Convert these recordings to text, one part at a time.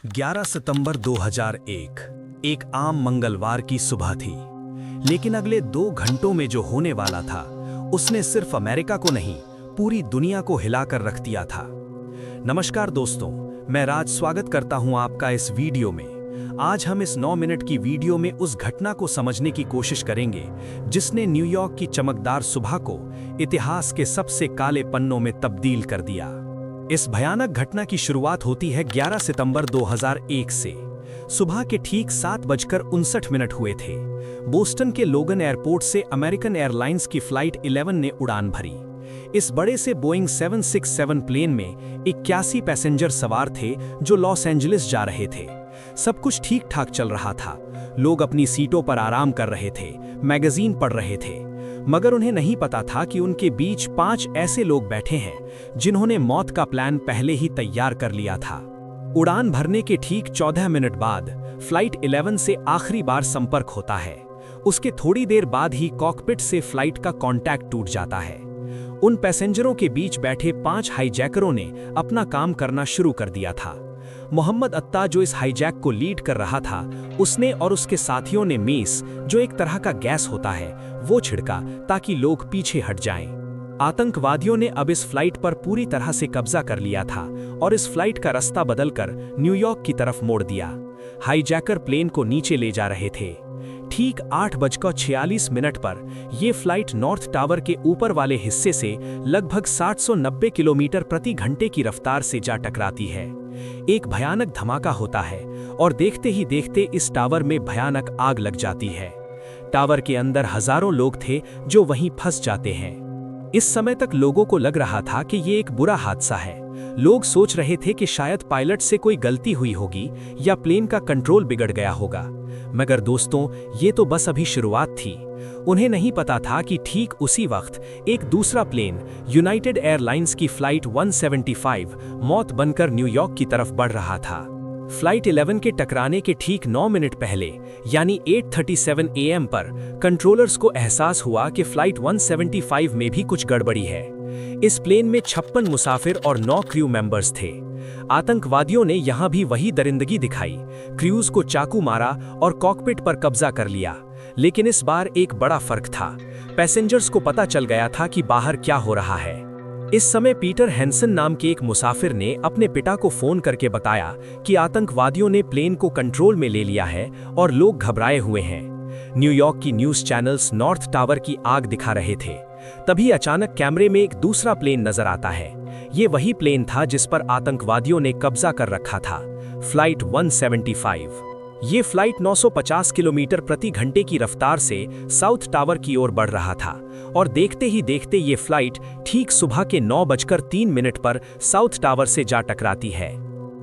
11 सितंबर 2001 एक आम मंगलवार की सुबह थी। लेकिन अगले 2 घंटों में जो होने वाला था उसने सिर्फ अमेरिका को नहीं, पूरी दुनिया को हिलाकर रख दिया था। नमस्कार दोस्तों, मैं राज स्वागत करता हूं आपका इस वीडियो में। आज हम इस 9 मिनट की वीडियो में उस घटना को समझने की कोशिश करेंगे जिसने न्यूयॉर्क की चमकदार सुबह को इतिहास के सबसे काले पन्नों में तब्दील कर दिया। इस भयानक घटना की शुरुआत होती है 11 सितंबर 2001 से। सुबह के ठीक 7:59 हुए थे। बोस्टन के लोगन एयरपोर्ट से अमेरिकन एयरलाइंस की फ्लाइट 11 ने उड़ान भरी। इस बड़े से बोइंग 767 प्लेन में 81 पैसेंजर सवार थे जो लॉस एंजलिस जा रहे थे। सब कुछ ठीक ठाक चल रहा था। लोग अपनी सीटों पर आराम कर रहे थे, मैगजीन पढ़ रहे थे, मगर उन्हें नहीं पता था कि उनके बीच 5 ऐसे लोग बैठे हैं जिन्होंने मौत का प्लान पहले ही तैयार कर लिया था। उड़ान भरने के ठीक 14 मिनट बाद फ्लाइट 11 से आखिरी बार संपर्क होता है। उसके थोड़ी देर बाद ही कॉकपिट से फ्लाइट का कांटेक्ट टूट जाता है। उन पैसेंजरों के बीच बैठे 5 हाईजैकरों ने अपना काम करना शुरू कर दिया था। मोहम्मद अत्ता, जो इस हाईजैक को लीड कर रहा था, उसने और उसके साथियों ने मेस, जो एक तरह का गैस होता है, वो छिड़का ताकि लोग पीछे हट जाएं। आतंकवादियों ने अब इस फ्लाइट पर पूरी तरह से कब्जा कर लिया था और इस फ्लाइट का रास्ता बदलकर न्यूयॉर्क की तरफ मोड़ दिया। हाईजैकर प्लेन को नीचे ले जा रहे थे। ठीक 8:46 पर यह फ्लाइट नॉर्थ टावर के ऊपर वाले हिस्से से लगभग 790 किलोमीटर प्रति घंटे की रफ्तार से जा टकराती है। एक भयानक धमाका होता है और देखते ही देखते इस टावर में भयानक आग लग जाती है। टावर के अंदर हजारों लोग थे जो वहीं फंस जाते हैं। इस समय तक लोगों को लग रहा था कि ये एक बुरा हादसा है। लोग सोच रहे थे कि शायद पायलट से कोई गलती हुई होगी या प्लेन का कंट्रोल बिगड़ गया होगा। मगर दोस्तों, ये तो बस अभी शुरुआत थी। उन्हें नहीं पता था कि ठीक उसी वक्त एक दूसरा प्लेन, यूनाइटेड एयरलाइंस की फ्लाइट 175, मौत बनकर न्यूयॉर्क की तरफ बढ़ रहा था। फ्लाइट 11 के टकराने के ठीक 9 मिनट पहले, यानी 8:37 AM पर कंट्रोलर्स को एहसास हुआ कि फ्लाइट 175 में भी कुछ गड़बड़ी है। इस प्लेन में 56 मुसाफिर और 9 क्रू मेंबर्स थे। आतंकवादियों ने यहां भी वही दरिंदगी दिखाई, क्रूज को चाकू मारा और कॉकपिट पर कब्जा कर लिया। लेकिन इस बार एक बड़ा फर्क था। पैसेंजर्स को पता चल गया था कि बाहर क्या हो रहा है। इस समय पीटर हैंसन नाम के एक मुसाफिर ने अपने पिता को फोन करके बताया कि आतंकवादियों ने प्लेन को कंट्रोल में ले लिया है और लोग घबराए हुए हैं। न्यूयॉर्क की न्यूज चैनल्स नॉर्थ टावर की आग दिखा रहे थे। तभी अचानक कैमरे में एक दूसरा प्लेन नजर आता है। ये वही प्लेन था जिस पर आतंकवादियों ने कब्जा कर रखा था, फ्लाइट 175। ये फ्लाइट 950 किलोमीटर प्रति घंटे की रफ्तार से साउथ टावर की ओर बढ़ रहा था और देखते ही देखते ये फ्लाइट ठीक सुबह के 9:03 पर साउथ टावर से जा टकराती है।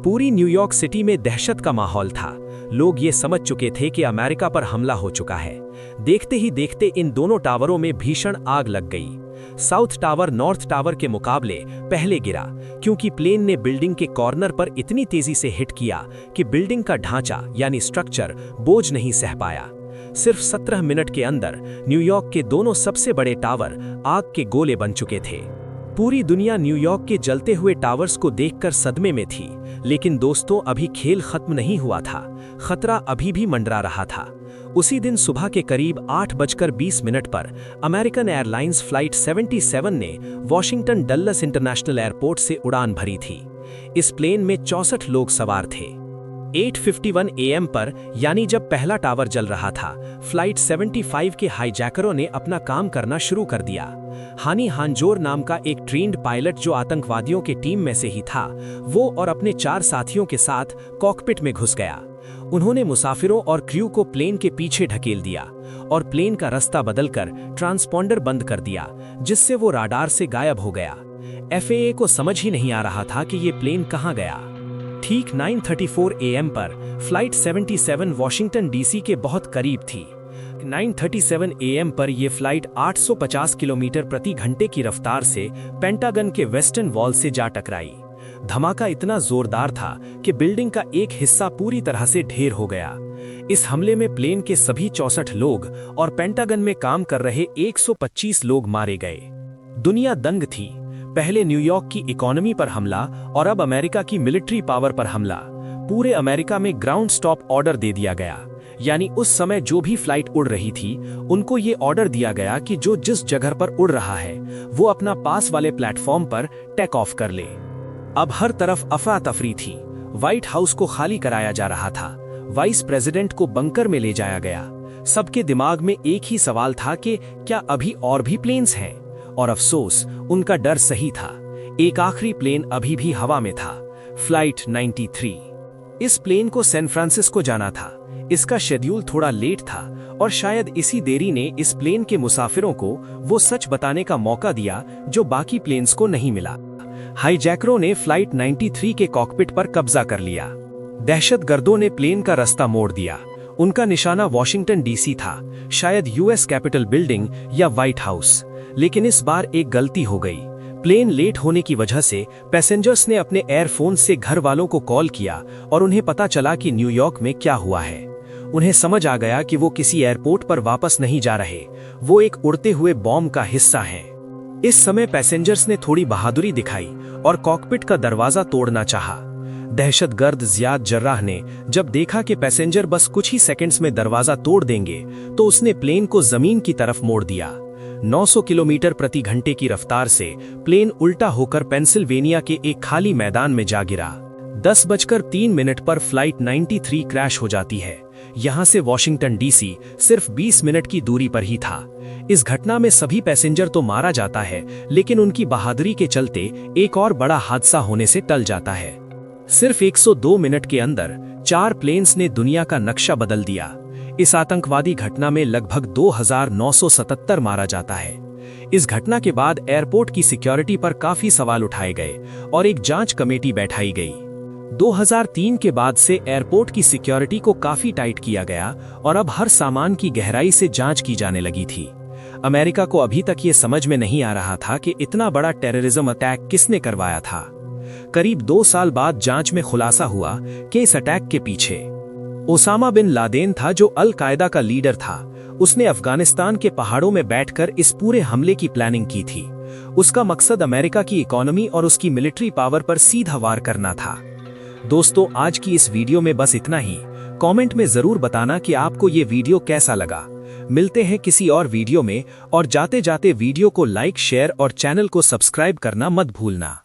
पूरी न्यूयॉर्क सिटी में दहशत का माहौल था। लोग ये समझ चुके थे कि अमेरिका पर हमला हो चुका है। देखते ही देखते इन दोनों टावरों में भीषण आग लग गई। साउथ टावर नॉर्थ टावर के मुकाबले पहले गिरा क्योंकि प्लेन ने बिल्डिंग के कॉर्नर पर इतनी तेजी से हिट किया कि बिल्डिंग का ढांचा यानी स्ट्रक्चर बोझ नहीं सह पाया। सिर्फ 17 मिनट के अंदर न्यूयॉर्क के दोनों सबसे बड़े टावर आग के गोले बन चुके थे। पूरी दुनिया न्यूयॉर्क के जलते हुए टावर्स को देखकर सदमे में थी। लेकिन दोस्तों, अभी खेल खत्म नहीं हुआ था। खतरा अभी भी मंडरा रहा था। उसी दिन सुबह के करीब 8:20 पर अमेरिकन एयरलाइंस फ्लाइट 77 ने वॉशिंगटन डल्लस इंटरनेशनल एयरपोर्ट से उड़ान भरी थी। इस प्लेन में 64 लोग सवार थे। 8:51 AM पर, यानी जब पहला टावर जल रहा था, फ्लाइट 75 के हाईजैकरों ने अपना काम करना शुरू कर दिया। हानी हांजोर नाम का एक ट्रेन्ड पायलट, जो आतंकवादियों के टीम में से ही था, वो और अपने 4 साथियों के साथ कॉकपिट में घुस गया। उन्होंने मुसाफिरों और क्रू को प्लेन के पीछे ढकेल दिया और प्लेन का रास्ता बदलकर ट्रांसपॉन्डर बंद कर दिया, जिससे वो राडार से गायब हो गया। FAA को समझ ही नहीं आ रहा था कि ये प्लेन कहां गया। ठीक 9:34 AM पर फ्लाइट 77 वॉशिंगटन DC के बहुत करीब थी। 9:37 AM पर यह फ्लाइट 850 किलोमीटर प्रति घंटे की रफ्तार से पेंटागन के वेस्टर्न वॉल से जा टकराई। धमाका इतना जोरदार था कि बिल्डिंग का एक हिस्सा पूरी तरह से ढेर हो गया। इस हमले में प्लेन के सभी 64 लोग और पेंटागन में काम कर रहे 125 लोग मारे गए। दुनिया दंग थी। पहले न्यूयॉर्क की इकोनॉमी पर हमला और अब अमेरिका की मिलिट्री पावर पर हमला। पूरे अमेरिका में ग्राउंड स्टॉप ऑर्डर दे दिया गया। यानी उस समय जो भी फ्लाइट उड़ रही थी उनको ये ऑर्डर दिया गया कि जो जिस जगह पर उड़ रहा है वो अपना पास वाले प्लेटफॉर्म पर टेक ऑफ कर ले। अब हर तरफ अफरा तफरी थी। व्हाइट हाउस को खाली कराया जा रहा था। वाइस प्रेसिडेंट को बंकर में ले जाया गया। सबके दिमाग में एक ही सवाल था कि क्या अभी और भी प्लेन्स हैं? और अफसोस, उनका डर सही था। एक आखिरी प्लेन अभी भी हवा में था, फ्लाइट 93। इस प्लेन को सैन फ्रांसिस्को जाना था। इसका शेड्यूल थोड़ा लेट था और शायद इसी देरी ने इस प्लेन के मुसाफिरों को वो सच बताने का मौका दिया जो बाकी प्लेन्स को नहीं मिला। हाईजैकरों ने फ्लाइट 93 के कॉकपिट पर कब्जा कर लिया। दहशतगर्दों ने प्लेन का रास्ता मोड़ दिया। उनका निशाना वॉशिंगटन डीसी था, शायद यूएस कैपिटल बिल्डिंग या व्हाइट हाउस। लेकिन इस बार एक गलती हो गई। प्लेन लेट होने की वजह से पैसेंजर्स ने अपने एयरफोन से घर वालों को कॉल किया और उन्हें पता चला कि न्यूयॉर्क में क्या हुआ है। उन्हें समझ आ गया कि वो किसी एयरपोर्ट पर वापस नहीं जा रहे, वो एक उड़ते हुए बॉम्ब का हिस्सा हैं। इस समय पैसेंजर्स ने थोड़ी बहादुरी दिखाई और कॉकपिट का दरवाजा तोड़ना चाहा। दहशतगर्द जियाद जर्राह ने जब देखा कि पैसेंजर बस कुछ ही सेकंड्स में दरवाजा तोड़ देंगे तो उसने प्लेन को जमीन की तरफ मोड़ दिया। 900 किलोमीटर प्रति घंटे की रफ्तार से प्लेन उल्टा होकर पेंसिल्वेनिया के एक खाली मैदान में जा गिरा। 10:03 पर फ्लाइट 93 क्रैश हो जाती है। यहां से वॉशिंगटन डीसी सिर्फ 20 मिनट की दूरी पर ही था। इस घटना में सभी पैसेंजर तो मारा जाता है, लेकिन उनकी बहादुरी के चलते एक और बड़ा हादसा होने से टल जाता है। सिर्फ 102 मिनट के अंदर 4 प्लेन्स ने दुनिया का नक्शा बदल दिया। इस आतंकवादी घटना में लगभग 2977 मारा जाता है। इस घटना के बाद एयरपोर्ट की सिक्योरिटी पर काफी सवाल उठाए गए और एक जांच कमेटी बैठाई गई। 2003 के बाद से एयरपोर्ट की सिक्योरिटी को काफी टाइट किया गया और अब हर सामान की गहराई से जांच की जाने लगी थी। अमेरिका को अभी तक ये समझ में नहीं आ रहा था कि इतना बड़ा टेररिज्म अटैक किसने करवाया था। करीब 2 साल बाद जांच में खुलासा हुआ कि इस अटैक के पीछे ओसामा बिन लादेन था, जो अल कायदा का लीडर था। उसने अफगानिस्तान के पहाड़ों में बैठकर इस पूरे हमले की प्लानिंग की थी। उसका मकसद अमेरिका की इकोनॉमी और उसकी मिलिट्री पावर पर सीधा वार करना था। दोस्तों, आज की इस वीडियो में बस इतना ही। कमेंट में जरूर बताना कि आपको ये वीडियो कैसा लगा। मिलते हैं किसी और वीडियो में, और जाते जाते वीडियो को लाइक, शेयर और चैनल को सब्सक्राइब करना मत भूलना।